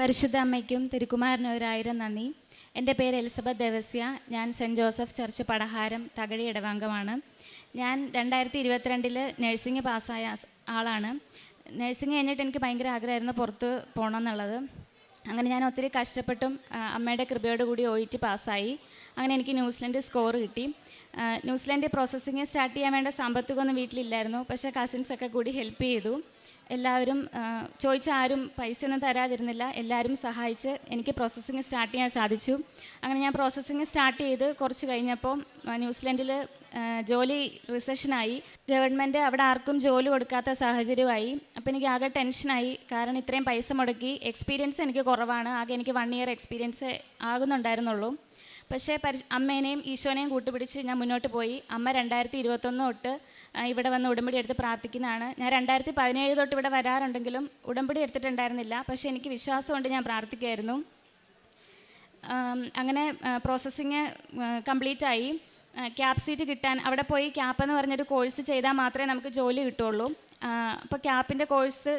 പരിശുദ്ധ അമ്മയ്ക്കും തിരുക്കുമാരനും 1000 നന്ദി. എൻ്റെ പേര് എലിസബത്ത് ദേവസ്യ. ഞാൻ സെൻറ്റ് ജോസഫ് ചർച്ച് പടഹാരം തകഴി ഇടവംഗമാണ്. ഞാൻ 2022 നഴ്സിംഗ് പാസ്സായ ആളാണ്. നഴ്സിംഗ് കഴിഞ്ഞിട്ട് എനിക്ക് ഭയങ്കര ആഗ്രഹമായിരുന്നു പുറത്ത് പോകണമെന്നുള്ളത്. അങ്ങനെ ഞാൻ ഒത്തിരി കഷ്ടപ്പെട്ടും അമ്മയുടെ കൃപയോട് കൂടി OET പാസ്സായി. അങ്ങനെ എനിക്ക് ന്യൂസിലൻഡ് സ്കോർ കിട്ടി. ന്യൂസിലൻഡ് പ്രോസസ്സിങ് സ്റ്റാർട്ട് ചെയ്യാൻ വേണ്ട സാമ്പത്തികമൊന്നും വീട്ടിലില്ലായിരുന്നു. പക്ഷേ കസിൻസൊക്കെ കൂടി ഹെൽപ്പ് ചെയ്തു. എല്ലാവരും ചോദിച്ച ആരും പൈസയൊന്നും തരാതിരുന്നില്ല. എല്ലാവരും സഹായിച്ച് എനിക്ക് പ്രോസസ്സിങ് സ്റ്റാർട്ട് ചെയ്യാൻ സാധിച്ചു. അങ്ങനെ ഞാൻ പ്രോസസ്സിങ് സ്റ്റാർട്ട് ചെയ്ത് കുറച്ച് കഴിഞ്ഞപ്പോൾ ന്യൂസിലൻഡിൽ ജോലി റിസഷനായി. ഗവൺമെൻറ് അവിടെ ആർക്കും ജോലി കൊടുക്കാത്ത സാഹചര്യമായി. അപ്പോൾ എനിക്ക് ആകെ ടെൻഷനായി. കാരണം ഇത്രയും പൈസ മുടക്കി, എക്സ്പീരിയൻസ് എനിക്ക് കുറവാണ്. ആകെ എനിക്ക് 1 ഇയർ എക്സ്പീരിയൻസ് ആകുന്നുണ്ടായിരുന്നുള്ളൂ. പക്ഷേ അമ്മേനെയും ഈശോനെയും കൂട്ടുപിടിച്ച് ഞാൻ മുന്നോട്ട് പോയി. അമ്മ 2021 തൊട്ട് ഇവിടെ വന്ന് ഉടമ്പടി എടുത്ത് പ്രാർത്ഥിക്കുന്നതാണ്. ഞാൻ 2017 തൊട്ട് ഇവിടെ വരാറുണ്ടെങ്കിലും ഉടമ്പടി എടുത്തിട്ടുണ്ടായിരുന്നില്ല. പക്ഷേ എനിക്ക് വിശ്വാസമുണ്ട്, ഞാൻ പ്രാർത്ഥിക്കുമായിരുന്നു. അങ്ങനെ പ്രോസസ്സിങ് കംപ്ലീറ്റ് ആയി. ക്യാപ് സീറ്റ് കിട്ടാൻ അവിടെ പോയി ക്യാപ്പ് എന്ന് പറഞ്ഞൊരു കോഴ്സ് ചെയ്താൽ മാത്രമേ നമുക്ക് ജോലി കിട്ടുള്ളൂ. അപ്പോൾ ക്യാപ്പിൻ്റെ കോഴ്സ്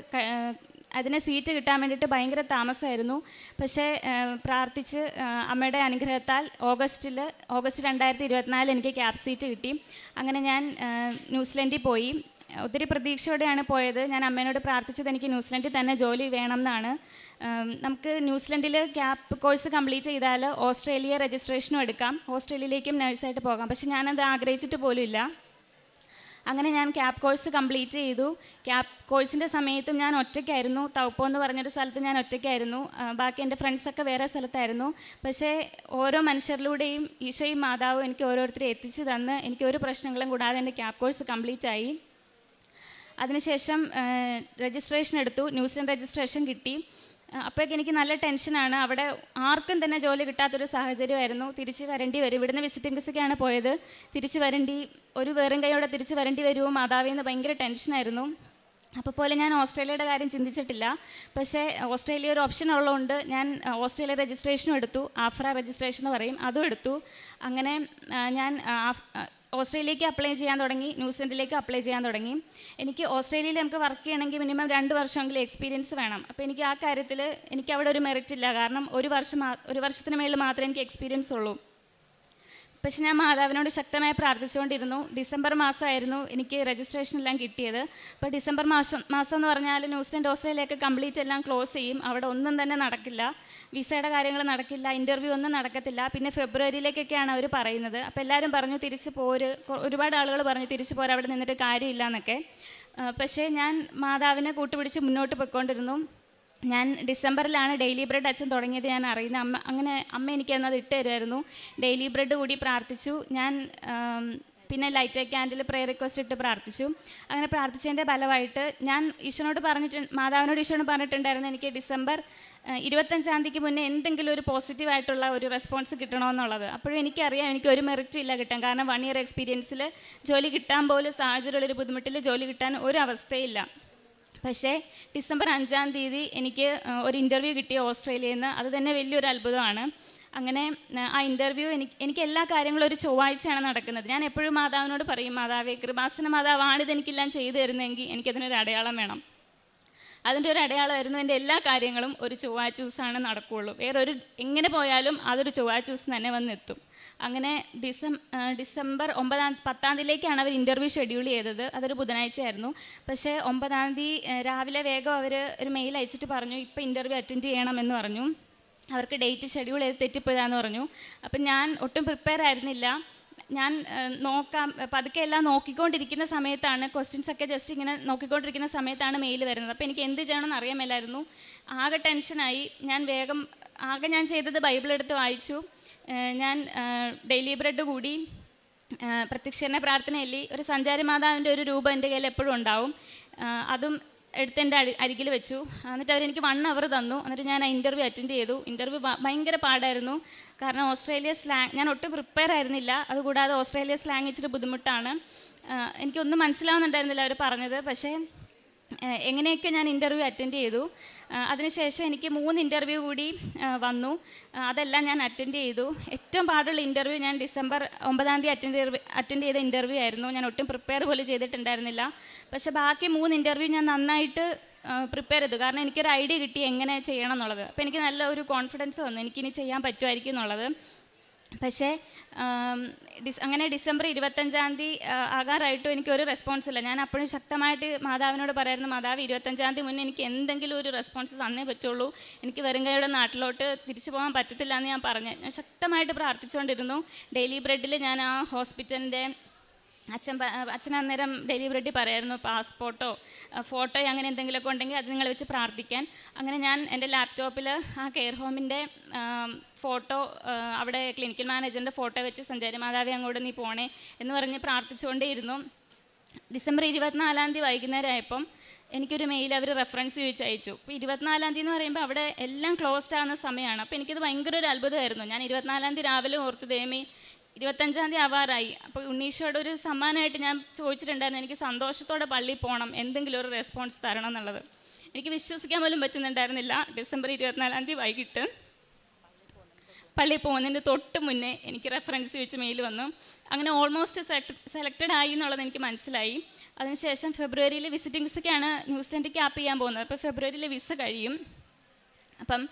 അതിന് സീറ്റ് കിട്ടാൻ വേണ്ടിയിട്ട് ഭയങ്കര താമസമായിരുന്നു. പക്ഷേ പ്രാർത്ഥിച്ച് അമ്മയുടെ അനുഗ്രഹത്താൽ ഓഗസ്റ്റ് 2024 എനിക്ക് ക്യാപ് സീറ്റ് കിട്ടി. അങ്ങനെ ഞാൻ ന്യൂസിലൻഡിൽ പോയി. ഒത്തിരി പ്രതീക്ഷയോടെയാണ് പോയത്. ഞാൻ അമ്മേനോട് പ്രാർത്ഥിച്ചത് എനിക്ക് ന്യൂസിലൻഡിൽ തന്നെ ജോലി വേണം എന്നാണ്. നമുക്ക് ന്യൂസിലൻഡിൽ ക്യാപ് കോഴ്സ് കംപ്ലീറ്റ് ചെയ്താൽ ഓസ്ട്രേലിയ രജിസ്ട്രേഷനും എടുക്കാം, ഓസ്ട്രേലിയയിലേക്കും നഴ്സായിട്ട് പോകാം. പക്ഷെ ഞാനത് ആഗ്രഹിച്ചിട്ട് പോലുമില്ല. അങ്ങനെ ഞാൻ ക്യാപ് കോഴ്സ് കംപ്ലീറ്റ് ചെയ്തു. ക്യാപ് കോഴ്സിൻ്റെ സമയത്തും ഞാൻ ഒറ്റയ്ക്കായിരുന്നു. തൗപ്പോ എന്ന് പറഞ്ഞൊരു സ്ഥലത്ത് ഞാൻ ഒറ്റയ്ക്കായിരുന്നു. ബാക്കി എൻ്റെ ഫ്രണ്ട്സൊക്കെ വേറെ സ്ഥലത്തായിരുന്നു. പക്ഷേ ഓരോ മനുഷ്യരിലൂടെയും ഈശോയും മാതാവും എനിക്ക് ഓരോരുത്തരെ എത്തിച്ചു തന്ന് എനിക്ക് ഒരു പ്രശ്നങ്ങളും കൂടാതെ എൻ്റെ ക്യാപ് കോഴ്സ് കംപ്ലീറ്റ് ആയി. അതിനുശേഷം രജിസ്ട്രേഷൻ എടുത്തു. ന്യൂസിലൻഡ് രജിസ്ട്രേഷൻ കിട്ടി. അപ്പോഴേക്കും എനിക്ക് നല്ല ടെൻഷനാണ്. അവിടെ ആർക്കും തന്നെ ജോലി കിട്ടാത്തൊരു സാഹചര്യമായിരുന്നു. തിരിച്ച് വരേണ്ടി വരും. ഇവിടുന്ന് വിസിറ്റിംഗ് വിസയ്ക്കാണ് പോയത്. തിരിച്ച് ഒരു വെറും കൈയോടെ തിരിച്ച് വരേണ്ടി വരുമോ മാതാവിന്ന് ഭയങ്കര ടെൻഷനായിരുന്നു. അപ്പോൾ പോലെ ഞാൻ ഓസ്ട്രേലിയയുടെ കാര്യം ചിന്തിച്ചിട്ടില്ല. പക്ഷേ ഓസ്ട്രേലിയ ഒരു ഓപ്ഷൻ ഉള്ളതുകൊണ്ട് ഞാൻ ഓസ്ട്രേലിയ രജിസ്ട്രേഷനും എടുത്തു. ആഫ്ര രജിസ്ട്രേഷൻ എന്ന് പറയും, അതും എടുത്തു. അങ്ങനെ ഞാൻ ഓസ്ട്രേലിയക്ക് അപ്ലൈ ചെയ്യാൻ തുടങ്ങി, ന്യൂസിലൻഡിലേക്ക് അപ്ലൈ ചെയ്യാൻ തുടങ്ങി. എനിക്ക് ഓസ്ട്രേലിയയിൽ നമുക്ക് വർക്ക് ചെയ്യണമെങ്കിൽ മിനിമം 2 വർഷമെങ്കിലും എക്സ്പീരിയൻസ് വേണം. അപ്പോൾ എനിക്ക് ആ കാര്യത്തിൽ എനിക്ക് അവിടെ ഒരു മെറിറ്റ് ഇല്ല. കാരണം ഒരു വർഷത്തിന് മേളിൽ മാത്രമേ എനിക്ക് എക്സ്പീരിയൻസ് ഉള്ളൂ. പക്ഷെ ഞാൻ മാതാവിനോട് ശക്തമായി പ്രാർത്ഥിച്ചുകൊണ്ടിരുന്നു. ഡിസംബർ മാസമായിരുന്നു എനിക്ക് രജിസ്ട്രേഷൻ എല്ലാം കിട്ടിയത്. അപ്പോൾ ഡിസംബർ മാസം എന്ന് പറഞ്ഞാൽ ന്യൂസിലൻഡ് ഓസ്ട്രേലിയയൊക്കെ കംപ്ലീറ്റ് എല്ലാം ക്ലോസ് ചെയ്യും. അവിടെ ഒന്നും തന്നെ നടക്കില്ല. വിസയുടെ കാര്യങ്ങൾ നടക്കില്ല, ഇൻ്റർവ്യൂ ഒന്നും നടക്കത്തില്ല. പിന്നെ ഫെബ്രുവരിയിലേക്കൊക്കെയാണ് അവർ പറയുന്നത്. അപ്പോൾ എല്ലാവരും പറഞ്ഞു തിരിച്ച് പോര്, ഒരുപാട് ആളുകൾ പറഞ്ഞു തിരിച്ച് പോര്, അവിടെ നിന്നിട്ട് കാര്യമില്ല എന്നൊക്കെ. പക്ഷേ ഞാൻ മാതാവിനെ കൂട്ടുപിടിച്ച് മുന്നോട്ട് പോയിക്കൊണ്ടിരുന്നു. ഞാൻ ഡിസംബറിലാണ് ഡെയിലി ബ്രെഡ് അച്ഛൻ തുടങ്ങിയത് ഞാൻ അറിയുന്നത്. അമ്മ എനിക്ക് എന്നത് ഇട്ട് തരുമായിരുന്നു. ഡെയിലി ബ്രെഡ് കൂടി പ്രാർത്ഥിച്ചു ഞാൻ. പിന്നെ ലൈറ്റ് ക്യാൻഡിൽ പ്രെയർ റിക്വസ്റ്റ് ഇട്ട് പ്രാർത്ഥിച്ചു. അങ്ങനെ പ്രാർത്ഥിച്ചതിൻ്റെ ഫലമായിട്ട് ഞാൻ മാതാവിനോട് ഈശോനോട് പറഞ്ഞിട്ടുണ്ടായിരുന്നു എനിക്ക് ഡിസംബർ 25-ാം തീയതിക്ക് മുന്നേ എന്തെങ്കിലും ഒരു പോസിറ്റീവായിട്ടുള്ള ഒരു റെസ്പോൺസ് കിട്ടണമെന്നുള്ളത്. അപ്പോഴും എനിക്കറിയാം എനിക്കൊരു മെറിറ്റും ഇല്ല കിട്ടാൻ. കാരണം 1 ഇയർ എക്സ്പീരിയൻസിൽ ജോലി കിട്ടാൻ പോലും സാഹചര്യമുള്ളൊരു ബുദ്ധിമുട്ടിൽ ജോലി കിട്ടാൻ ഒരു അവസ്ഥയില്ല. പക്ഷേ ഡിസംബർ 5-ാം തീയതി എനിക്ക് ഒരു ഇൻ്റർവ്യൂ കിട്ടി ഓസ്ട്രേലിയയിൽ നിന്ന്. അത് തന്നെ വലിയൊരു അത്ഭുതമാണ്. അങ്ങനെ ആ ഇൻ്റർവ്യൂ എനിക്ക് എല്ലാ കാര്യങ്ങളും ഒരു ചൊവ്വാഴ്ചയാണ് നടക്കുന്നത്. ഞാൻ എപ്പോഴും മാതാവിനോട് പറയും, മാതാവേ കൃപാസന മാതാവാണിതെനിക്കെല്ലാം ചെയ്തു തരുന്നതെങ്കിൽ എനിക്കതിനൊരു അടയാളം വേണം. അതിൻ്റെ ഒരു അടയാളമായിരുന്നു എൻ്റെ എല്ലാ കാര്യങ്ങളും ഒരു ചൊവ്വാഴ്ച ദിവസമാണ് നടക്കുകയുള്ളൂ. എങ്ങനെ പോയാലും അതൊരു ചൊവ്വാഴ്ച ദിവസം തന്നെ വന്നെത്തും. അങ്ങനെ ഡിസംബർ 10-ാം തീയതിയിലേക്കാണ് അവർ ഇൻ്റർവ്യൂ ഷെഡ്യൂൾ ചെയ്തത്. അതൊരു ബുധനാഴ്ചയായിരുന്നു. പക്ഷേ 9-ാം തീയതി രാവിലെ വേഗം അവർ ഒരു മെയിൽ അയച്ചിട്ട് പറഞ്ഞു ഇപ്പോൾ ഇൻ്റർവ്യൂ അറ്റൻഡ് ചെയ്യണമെന്ന് പറഞ്ഞു. അവർക്ക് ഡേറ്റ് ഷെഡ്യൂൾ ചെയ്ത് തെറ്റിപ്പോയതാന്ന് പറഞ്ഞു. അപ്പം ഞാൻ ഒട്ടും പ്രിപ്പയർ ആയിരുന്നില്ല. ഞാൻ പതുക്കെ എല്ലാം നോക്കിക്കൊണ്ടിരിക്കുന്ന സമയത്താണ്, ക്വസ്റ്റ്യൻസൊക്കെ ജസ്റ്റ് ഇങ്ങനെ നോക്കിക്കൊണ്ടിരിക്കുന്ന സമയത്താണ് മെയിൽ വരുന്നത്. അപ്പോൾ എനിക്ക് എന്ത് ചെയ്യണമെന്ന് അറിയാമല്ലായിരുന്നു. ആകെ ടെൻഷനായി. ഞാൻ ചെയ്തത് ബൈബിൾ എടുത്ത് വായിച്ചു. ഞാൻ ഡെയിലി ബ്രെഡ് കൂടി, പ്രത്യക്ഷീകരണ പ്രാർത്ഥനയല്ലി, ഒരു സഞ്ചാരി മാതാവിൻ്റെ ഒരു രൂപം എൻ്റെ കയ്യിൽ എപ്പോഴും ഉണ്ടാവും. അതും എടുത്ത് എൻ്റെ അരികിൽ വെച്ചു. എന്നിട്ട് അവരെനിക്ക് 1 അവർ തന്നു. എന്നിട്ട് ഞാൻ ആ ഇൻ്റർവ്യൂ അറ്റൻഡ് ചെയ്തു. ഇൻ്റർവ്യൂ ഭയങ്കര പാടായിരുന്നു. കാരണം ഓസ്ട്രേലിയ സ്ലാങ് ഞാൻ ഒട്ടും പ്രിപ്പയർ ആയിരുന്നില്ല. അതുകൂടാതെ ഓസ്ട്രേലിയ സ്ലാങ് ഇച്ചിരി ബുദ്ധിമുട്ടാണ്. എനിക്കൊന്നും മനസ്സിലാവുന്നുണ്ടായിരുന്നില്ല അവർ പറഞ്ഞത്. പക്ഷേ എങ്ങനെയൊക്കെ ഞാൻ ഇൻ്റർവ്യൂ അറ്റൻഡ് ചെയ്തു. അതിനുശേഷം എനിക്ക് 3 ഇൻ്റർവ്യൂ കൂടി വന്നു. അതെല്ലാം ഞാൻ അറ്റൻഡ് ചെയ്തു. ഏറ്റവും പാടുള്ള ഇൻ്റർവ്യൂ ഞാൻ ഡിസംബർ 9-ാം തീയതി അറ്റൻഡ് ചെയ്ത ഇൻ്റർവ്യൂ ആയിരുന്നു. ഞാൻ ഒട്ടും പ്രിപ്പയർ പോലും ചെയ്തിട്ടുണ്ടായിരുന്നില്ല. പക്ഷേ ബാക്കി 3 ഇൻ്റർവ്യൂ ഞാൻ നന്നായിട്ട് പ്രിപ്പയർ ചെയ്തു. കാരണം എനിക്കൊരു ഐഡിയ കിട്ടി എങ്ങനെ ചെയ്യണം എന്നുള്ളത്. അപ്പോൾ എനിക്ക് നല്ല ഒരു കോൺഫിഡൻസ് വന്നു എനിക്കിനി ചെയ്യാൻ പറ്റുമായിരിക്കും എന്നുള്ളത്. പക്ഷേ അങ്ങനെ ഡിസംബർ 25 ആകാറായിട്ടും എനിക്കൊരു റെസ്പോൺസ് ഇല്ല. ഞാൻ അപ്പോഴും ശക്തമായിട്ട് മാതാവിനോട് പറയായിരുന്നു, മാതാവ് 25 മുന്നേ എനിക്ക് എന്തെങ്കിലും ഒരു റെസ്പോൺസ് തന്നേ പറ്റുള്ളൂ, എനിക്ക് വെറുങ്കയുടെ നാട്ടിലോട്ട് തിരിച്ചു പോകാൻ പറ്റത്തില്ല എന്ന് ഞാൻ പറഞ്ഞു. ഞാൻ ശക്തമായിട്ട് പ്രാർത്ഥിച്ചുകൊണ്ടിരുന്നു. ഡെയിലി ബ്രെഡിൽ ഞാൻ ആ ഹോസ്പിറ്റലിൻ്റെ അച്ഛൻ അന്നേരം ഡെയിലി ബ്രെഡിൽ പറയായിരുന്നു പാസ്പോർട്ടോ ഫോട്ടോയോ അങ്ങനെ എന്തെങ്കിലുമൊക്കെ ഉണ്ടെങ്കിൽ അത് നിങ്ങൾ വെച്ച് പ്രാർത്ഥിക്കാൻ. അങ്ങനെ ഞാൻ എൻ്റെ ലാപ്ടോപ്പിൽ ആ കെയർ ഹോമിൻ്റെ ഫോട്ടോ, അവിടെ ക്ലിനിക്കൽ മാനേജറിൻ്റെ ഫോട്ടോ വെച്ച് സഞ്ചാരി മാതാവി അങ്ങോട്ട് നീ പോണേ എന്ന് പറഞ്ഞ് പ്രാർത്ഥിച്ചുകൊണ്ടേയിരുന്നു. ഡിസംബർ 24 വൈകുന്നേരം ആയപ്പം എനിക്കൊരു മെയിൽ അവർ റെഫറൻസ് ചോദിച്ച് അയച്ചു. അപ്പോൾ 24 എന്ന് പറയുമ്പോൾ അവിടെ എല്ലാം ക്ലോസ്ഡ് ആകുന്ന സമയമാണ്. അപ്പോൾ എനിക്കത് ഭയങ്കര ഒരു അത്ഭുതമായിരുന്നു. ഞാൻ 24 രാവിലെ ഓർത്ത് ദേമി 25 ആവാറായി. അപ്പോൾ ഉണ്ണീശോയുടെ ഒരു സമ്മാനമായിട്ട് ഞാൻ ചോദിച്ചിട്ടുണ്ടായിരുന്നു, എനിക്ക് സന്തോഷത്തോടെ പള്ളിയിൽ പോകണം, എന്തെങ്കിലും ഒരു റെസ്പോൺസ് തരണം എന്നുള്ളത്. എനിക്ക് വിശ്വസിക്കാൻ പോലും പറ്റുന്നുണ്ടായിരുന്നില്ല. ഡിസംബർ 24 വൈകിട്ട് പള്ളിയിൽ പോകുന്നതിന് തൊട്ട് മുന്നേ എനിക്ക് റെഫറൻസ് ചോദിച്ച് മെയിൽ വന്നു. അങ്ങനെ ഓൾമോസ്റ്റ് സെലക്റ്റഡ് ആയി എന്നുള്ളത് എനിക്ക് മനസ്സിലായി. അതിനുശേഷം ഫെബ്രുവരിയിൽ വിസിറ്റിംഗ് വിസയ്ക്കാണ് ന്യൂസിലൻഡ് ക്യാപ്പ് ചെയ്യാൻ പോകുന്നത്. അപ്പോൾ ഫെബ്രുവരിയിൽ വിസ കഴിയും. അപ്പം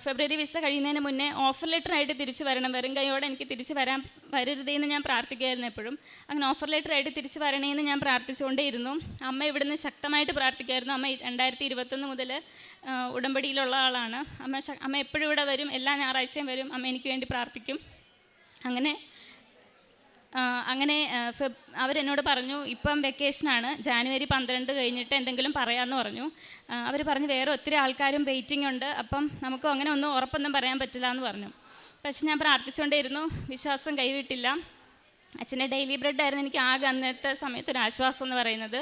ഫെബ്രുവരി വിസ കഴിയുന്നതിന് മുന്നേ ഓഫർ ലെറ്റർ ആയിട്ട് തിരിച്ചു വരണം, വെറും കൈയോടെ എനിക്ക് തിരിച്ച് വരരുതേന്ന് ഞാൻ പ്രാർത്ഥിക്കുമായിരുന്നു എപ്പോഴും. അങ്ങനെ ഓഫർ ലെറ്റർ ആയിട്ട് തിരിച്ച് വരണേന്ന് ഞാൻ പ്രാർത്ഥിച്ചുകൊണ്ടേയിരുന്നു. അമ്മ ഇവിടുന്ന് ശക്തമായിട്ട് പ്രാർത്ഥിക്കുമായിരുന്നു. അമ്മ 2021 മുതൽ ഉടമ്പടിയിലുള്ള ആളാണ്. അമ്മ എപ്പോഴും ഇവിടെ വരും, എല്ലാ ഞായറാഴ്ചയും വരും. അമ്മ എനിക്ക് വേണ്ടി പ്രാർത്ഥിക്കും. അങ്ങനെ അവരെന്നോട് പറഞ്ഞു, ഇപ്പം വെക്കേഷനാണ്, ജാനുവരി 12 കഴിഞ്ഞിട്ട് എന്തെങ്കിലും പറയാമെന്ന് പറഞ്ഞു. അവർ പറഞ്ഞു വേറെ ഒത്തിരി ആൾക്കാരും വെയിറ്റിംഗ് ഉണ്ട്, അപ്പം നമുക്കും അങ്ങനെ ഒന്നും ഉറപ്പൊന്നും പറയാൻ പറ്റില്ല എന്ന് പറഞ്ഞു. പക്ഷെ ഞാൻ പ്രാർത്ഥിച്ചുകൊണ്ടേയിരുന്നു, വിശ്വാസം കൈവിട്ടില്ല. അച്ഛൻ്റെ ഡെയിലി ബ്രെഡായിരുന്നു എനിക്ക് ആകെ അന്നത്തെ സമയത്ത് ഒരു ആശ്വാസം എന്ന് പറയുന്നത്.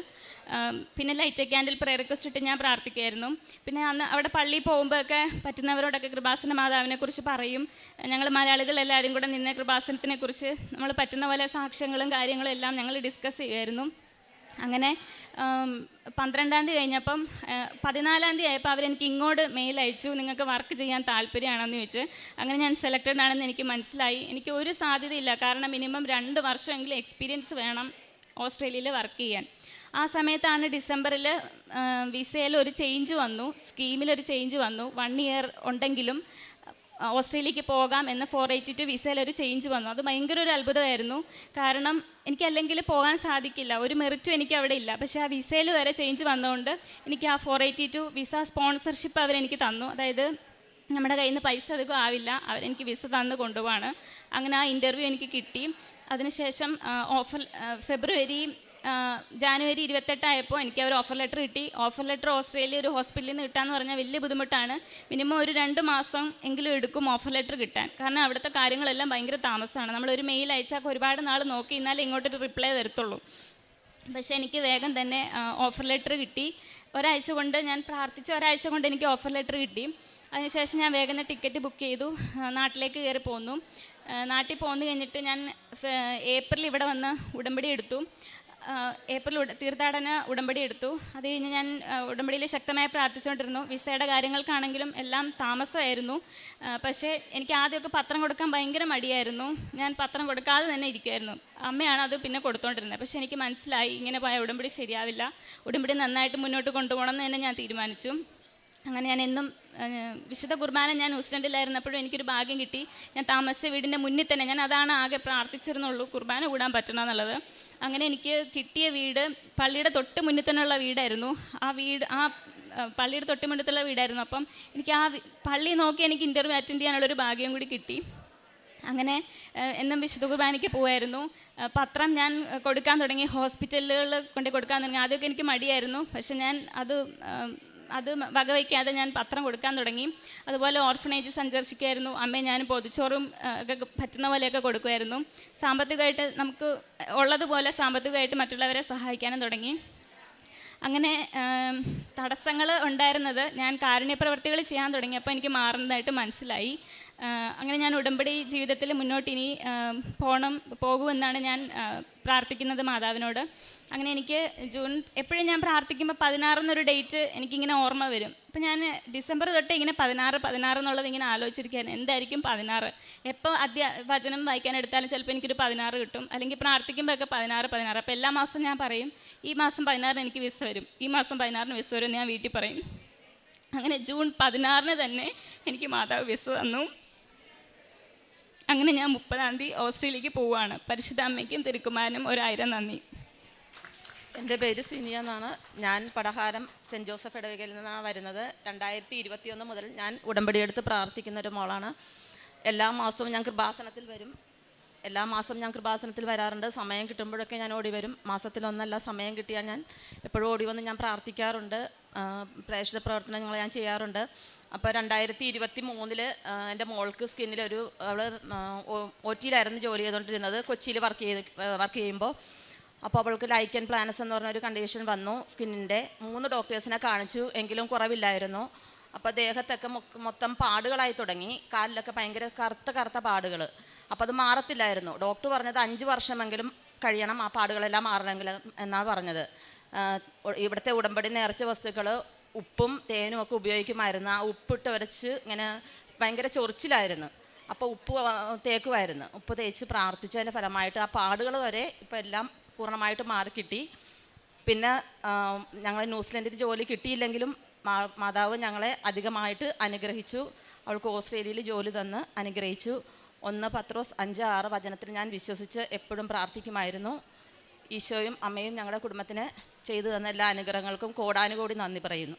പിന്നെ ലൈറ്റ് ക്യാൻഡിൽ പ്രയർ റിക്വസ്റ്റ് ഇട്ട് ഞാൻ പ്രാർത്ഥിക്കുമായിരുന്നു. പിന്നെ അന്ന് അവിടെ പള്ളിയിൽ പോകുമ്പോഴൊക്കെ പറ്റുന്നവരോടൊക്കെ കൃപാസന മാതാവിനെക്കുറിച്ച് പറയും. ഞങ്ങൾ മലയാളികൾ എല്ലാവരും കൂടെ നിന്ന് കൃപാസനത്തിനെക്കുറിച്ച് നമ്മൾ പറ്റുന്ന പോലെ സാക്ഷ്യങ്ങളും കാര്യങ്ങളും എല്ലാം ഞങ്ങൾ ഡിസ്കസ് ചെയ്യുമായിരുന്നു. അങ്ങനെ 12 കഴിഞ്ഞപ്പം 14 ആയപ്പോൾ അവരെനിക്ക് ഇങ്ങോട്ട് മെയിൽ അയച്ചു, നിങ്ങൾക്ക് വർക്ക് ചെയ്യാൻ താല്പര്യമാണെന്ന് ചോദിച്ച്. അങ്ങനെ ഞാൻ സെലക്റ്റഡ് ആണെന്ന് എനിക്ക് മനസ്സിലായി. എനിക്ക് ഒരു സാധ്യതയില്ല, കാരണം മിനിമം 2 വർഷമെങ്കിലും എക്സ്പീരിയൻസ് വേണം ഓസ്ട്രേലിയയിൽ വർക്ക് ചെയ്യാൻ. ആ സമയത്താണ് ഡിസംബറിൽ വിസയിൽ ഒരു ചേഞ്ച് വന്നു, സ്കീമിലൊരു ചേഞ്ച് വന്നു. 1 ഇയർ ഉണ്ടെങ്കിലും ഓസ്ട്രേലിയക്ക് പോകാം എന്ന് 482 വിസയിലൊരു ചേഞ്ച് വന്നു. അത് ഭയങ്കര ഒരു അത്ഭുതമായിരുന്നു. കാരണം എനിക്കല്ലെങ്കിൽ പോകാൻ സാധിക്കില്ല, ഒരു മെറിറ്റും എനിക്ക് അവിടെ ഇല്ല. പക്ഷേ ആ വിസയിൽ വരെ ചേഞ്ച് വന്നതുകൊണ്ട് എനിക്ക് ആ 482 വിസ സ്പോൺസർഷിപ്പ് അവരെനിക്ക് തന്നു. അതായത് നമ്മുടെ കയ്യിൽ നിന്ന് പൈസ അധികം ആവില്ല, അവരെനിക്ക് വിസ തന്ന് കൊണ്ടുപോവാണ്. അങ്ങനെ ആ ഇൻ്റർവ്യൂ എനിക്ക് കിട്ടി. അതിനുശേഷം ജാനുവരി 28 ആയപ്പോൾ എനിക്ക് അവർ ഓഫർ ലെറ്റർ കിട്ടി. ഓഫർ ലെറ്റർ ഓസ്ട്രേലിയ ഒരു ഹോസ്പിറ്റലിൽ നിന്ന് കിട്ടാമെന്ന് പറഞ്ഞാൽ വലിയ ബുദ്ധിമുട്ടാണ്. മിനിമം ഒരു 2 മാസം എങ്കിലും എടുക്കും ഓഫർ ലെറ്റർ കിട്ടാൻ. കാരണം അവിടുത്തെ കാര്യങ്ങളെല്ലാം ഭയങ്കര താമസമാണ്. നമ്മളൊരു മെയിൽ അയച്ചാൽ ഒരുപാട് നാൾ നോക്കി എന്നാലേ ഇങ്ങോട്ടൊരു റിപ്ലൈ തരത്തുള്ളൂ. പക്ഷേ എനിക്ക് വേഗം തന്നെ ഓഫർ ലെറ്റർ കിട്ടി. ഒരാഴ്ച കൊണ്ട് ഞാൻ പ്രാർത്ഥിച്ച് ഒരാഴ്ച കൊണ്ട് എനിക്ക് ഓഫർ ലെറ്റർ കിട്ടി. അതിനുശേഷം ഞാൻ വേഗം ടിക്കറ്റ് ബുക്ക് ചെയ്തു, നാട്ടിലേക്ക് കയറി പോന്നു. നാട്ടിൽ പോന്നു കഴിഞ്ഞിട്ട് ഞാൻ ഏപ്രിൽ ഇവിടെ വന്ന് ഉടമ്പടി എടുത്തു. ഏപ്രിൽ തീർത്ഥാടന ഉടമ്പടി എടുത്തു. അത് കഴിഞ്ഞ് ഞാൻ ഉടമ്പടിയിൽ ശക്തമായി പ്രാർത്ഥിച്ചുകൊണ്ടിരുന്നു. വിസയുടെ കാര്യങ്ങൾക്കാണെങ്കിലും എല്ലാം താമസമായിരുന്നു. പക്ഷേ എനിക്ക് ആദ്യമൊക്കെ പത്രം കൊടുക്കാൻ ഭയങ്കര മടിയായിരുന്നു. ഞാൻ പത്രം കൊടുക്കാതെ തന്നെ ഇരിക്കുമായിരുന്നു. അമ്മയാണ് അത് പിന്നെ കൊടുത്തുകൊണ്ടിരുന്നത്. പക്ഷേ എനിക്ക് മനസ്സിലായി ഇങ്ങനെ പോയ ഉടമ്പടി ശരിയാവില്ല, ഉടമ്പടി നന്നായിട്ട് മുന്നോട്ട് കൊണ്ടുപോകണം എന്ന് തന്നെ ഞാൻ തീരുമാനിച്ചു. അങ്ങനെ ഞാൻ എന്നും വിശുദ്ധ കുർബാന ഞാൻ ന്യൂസിലൻഡിലായിരുന്നപ്പോഴും എനിക്കൊരു ഭാഗ്യം കിട്ടി. ഞാൻ താമസിച്ച വീടിൻ്റെ മുന്നിൽ തന്നെ, ഞാൻ അതാണ് ആകെ പ്രാർത്ഥിച്ചിരുന്നുള്ളൂ, കുർബാന കൂടാൻ പറ്റണം എന്നുള്ളത്. അങ്ങനെ എനിക്ക് കിട്ടിയ വീട് പള്ളിയുടെ തൊട്ട് മുന്നിൽ തന്നെയുള്ള വീടായിരുന്നു. ആ പള്ളിയുടെ തൊട്ട് മുന്നിലുള്ള വീടായിരുന്നു. അപ്പം എനിക്ക് ആ പള്ളി നോക്കി എനിക്ക് ഇൻ്റർവ്യൂ അറ്റൻഡ് ചെയ്യാനുള്ളൊരു ഭാഗ്യം കൂടി കിട്ടി. അങ്ങനെ എന്നും വിശുദ്ധ കുർബാനയ്ക്ക് പോകുമായിരുന്നു. പത്രം ഞാൻ കൊടുക്കാൻ തുടങ്ങി, ഹോസ്പിറ്റലുകളിൽ കൊണ്ട് കൊടുക്കാൻ തുടങ്ങി. ആദ്യമൊക്കെ എനിക്ക് മടിയായിരുന്നു, പക്ഷെ ഞാൻ അത് വകവയ്ക്കാതെ ഞാൻ പത്രം കൊടുക്കാൻ തുടങ്ങി. അതുപോലെ ഓർഫനേജ് സന്ദർശിക്കുമായിരുന്നു. അമ്മയും ഞാനും പൊതിച്ചോറും ഒക്കെ പറ്റുന്ന പോലെയൊക്കെ കൊടുക്കുമായിരുന്നു. സാമ്പത്തികമായിട്ട് നമുക്ക് ഉള്ളതുപോലെ സാമ്പത്തികമായിട്ട് മറ്റുള്ളവരെ സഹായിക്കാനും തുടങ്ങി. അങ്ങനെ തടസ്സങ്ങൾ ഉണ്ടായിരുന്നത് ഞാൻ കാരുണ്യ പ്രവർത്തികൾ ചെയ്യാൻ തുടങ്ങിയപ്പോൾ എനിക്ക് മാറുന്നതായിട്ട് മനസ്സിലായി. അങ്ങനെ ഞാൻ ഉടമ്പടി ജീവിതത്തിൽ മുന്നോട്ട് ഇനി പോകുമെന്നാണ് ഞാൻ പ്രാർത്ഥിക്കുന്നത് മാതാവിനോട്. അങ്ങനെ എനിക്ക് ജൂൺ എപ്പോഴും ഞാൻ പ്രാർത്ഥിക്കുമ്പോൾ 16 എന്നൊരു ഡേറ്റ് എനിക്കിങ്ങനെ ഓർമ്മ വരും. അപ്പം ഞാൻ ഡിസംബർ തൊട്ട് ഇങ്ങനെ 16 എന്നുള്ളത് ഇങ്ങനെ ആലോചിച്ചിരിക്കുകയാണ്, എന്തായിരിക്കും 16. എപ്പോൾ വചനം വായിക്കാൻ എടുത്താലും ചിലപ്പോൾ എനിക്കൊരു 16 കിട്ടും, അല്ലെങ്കിൽ പ്രാർത്ഥിക്കുമ്പോൾ ഒക്കെ 16. അപ്പോൾ എല്ലാ മാസവും ഞാൻ പറയും ഈ മാസം 16 എനിക്ക് വിസ വരും, ഈ മാസം 16 വിസ വരും എന്ന് ഞാൻ വീട്ടിൽ പറയും. അങ്ങനെ ജൂൺ 16 തന്നെ എനിക്ക് മാതാവ് വിസ തന്നു. അങ്ങനെ ഞാൻ 30-ാം തീയതി ഓസ്ട്രേലിയക്ക് പോവുകയാണ്. പരിശുദ്ധ അമ്മയ്ക്കും തിരുക്കുമാരനും 1000 നന്ദി. എൻ്റെ പേര് സിനിയ എന്നാണ്. ഞാൻ പടഹാരം സെൻറ്റ് ജോസഫ് ഇടവകയിൽ നിന്നാണ് വരുന്നത്. 2021 മുതൽ ഞാൻ ഉടമ്പടിയെടുത്ത് പ്രാർത്ഥിക്കുന്ന ഒരു മോളാണ്. എല്ലാ മാസവും ഞാൻ കൃപാസനത്തിൽ വരും. എല്ലാ മാസവും ഞാൻ കൃപാസനത്തിൽ വരാറുണ്ട്. സമയം കിട്ടുമ്പോഴൊക്കെ ഞാൻ ഓടി വരും. മാസത്തിലൊന്നല്ല, സമയം കിട്ടിയാൽ ഞാൻ എപ്പോഴും ഓടി വന്ന് ഞാൻ പ്രാർത്ഥിക്കാറുണ്ട്. പ്രേക്ഷിത പ്രവർത്തനങ്ങൾ ഞാൻ ചെയ്യാറുണ്ട്. അപ്പോൾ 2023 എൻ്റെ മോൾക്ക് സ്കിന്നിലൊരു അവൾ OT-യിലായിരുന്നു ജോലി ചെയ്തുകൊണ്ടിരുന്നത്, കൊച്ചിയിൽ വർക്ക് ചെയ്യുമ്പോൾ. അപ്പോൾ അവൾക്ക് ലൈക്കൻ പ്ലാനസ് എന്ന് പറഞ്ഞൊരു കണ്ടീഷൻ വന്നു സ്കിന്നിൻ്റെ. 3 ഡോക്ടേഴ്സിനെ കാണിച്ചു, എങ്കിലും കുറവില്ലായിരുന്നു. അപ്പോൾ ദേഹത്തൊക്കെ മൊത്തം പാടുകളായി തുടങ്ങി, കാലിലൊക്കെ ഭയങ്കര കറുത്ത പാടുകൾ. അപ്പോൾ അത് മാറത്തില്ലായിരുന്നു. ഡോക്ടർ പറഞ്ഞത് 5 വർഷമെങ്കിലും കഴിയണം ആ പാടുകളെല്ലാം മാറണമെങ്കിൽ എന്നാണ് പറഞ്ഞത്. ഇവിടുത്തെ ഉടമ്പടി നേർച്ച വസ്തുക്കൾ ഉപ്പും തേനും ഒക്കെ ഉപയോഗിക്കുമായിരുന്നു. ആ ഉപ്പിട്ട് ഉരച്ച് ഇങ്ങനെ ഭയങ്കര ചൊറിച്ചിലായിരുന്നു. അപ്പോൾ ഉപ്പ് തേക്കുമായിരുന്നു. ഉപ്പ് തേച്ച് പ്രാർത്ഥിച്ചതിൻ്റെ ഫലമായിട്ട് ആ പാടുകൾ വരെ ഇപ്പോൾ എല്ലാം പൂർണ്ണമായിട്ട് മാറിക്കിട്ടി. പിന്നെ ഞങ്ങൾ ന്യൂസിലൻഡിൽ ജോലി കിട്ടിയില്ലെങ്കിലും മാതാവ് ഞങ്ങളെ അധികമായിട്ട് അനുഗ്രഹിച്ചു. അവൾക്ക് ഓസ്ട്രേലിയയിൽ ജോലി തന്ന് അനുഗ്രഹിച്ചു. 1 പത്രോസ് 5:6 വചനത്തിൽ ഞാൻ വിശ്വസിച്ച് എപ്പോഴും പ്രാർത്ഥിക്കുമായിരുന്നു. ഈശോയും അമ്മയും ഞങ്ങളുടെ കുടുംബത്തിന് ചെയ്തു തന്ന എല്ലാ അനുഗ്രഹങ്ങൾക്കും കോടാനുകോടി നന്ദി പറയുന്നു.